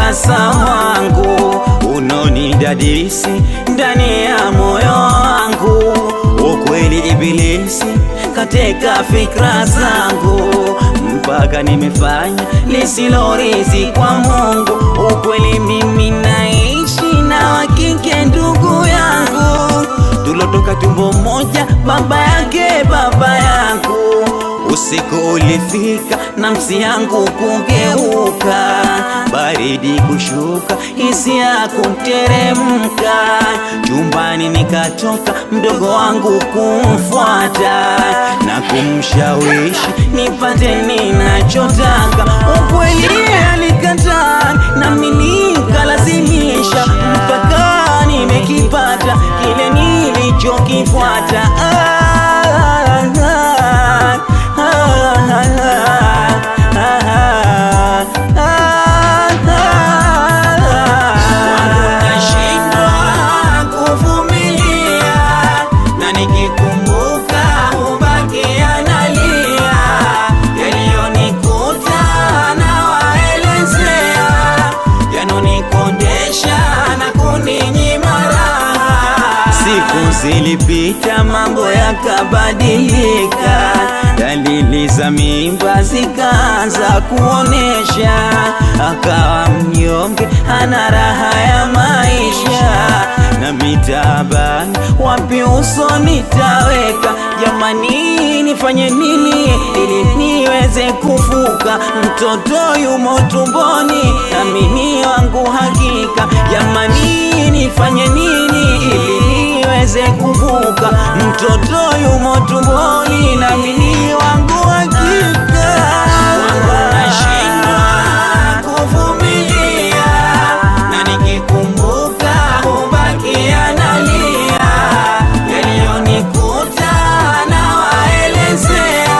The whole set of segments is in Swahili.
utasa wangu unonidadisi ndani ya moyo wangu. Ukweli ibilisi katika fikra zangu, mpaka nimefanya lisilorizi kwa Mungu. Ukweli mimi naishi na wakike ndugu yangu, tulotoka tumbo moja baba yake baba yangu. Usiku ulifika nafsi yangu kugeuka, baridi kushuka hisia kuteremka. Chumbani nikatoka mdogo wangu kumfuata na kumshawishi nipate ninachotaka. Ukweli alikataa nami nikalazimisha, mpaka nimekipata kile nilichokifuata. Nashindwa kuvumilia na nikikumbuka hubaki analia. Yaliyonikuta nawaelezea, yanonikondesha na kuninyima raha. Siku zilipita mambo yakabadilika, dalili za mimba zikaanza kuonesha. Akawa mnyonge hana raha ya maisha, na mitabani wapi uso nitaweka. Jamani nifanye nini ili niweze kuvuka? Mtoto yumo tumboni amini wangu hakika. Jamani nifanye nini ili niweze kuvuka? Mtoto yumo tumboni na mimi wangu hakika. Nashindwa kuvumilia na nikikumbuka hubaki analia. Yaliyonikuta nawaelezea,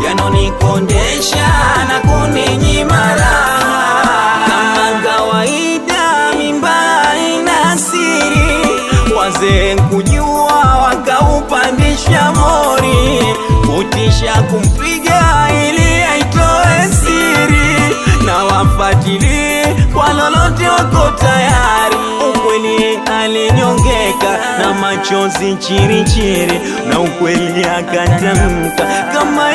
yanonikondesha na kuninyima raha. Kama kawaida mimba ina siri, wazee kujua wakaupandisha mori, kutisha kumpiga ili aitoe siri, na wafatili kwa lolote wako tayari. Ukweli alinyongeka na machozi chirichiri, na ukweli akatamka kama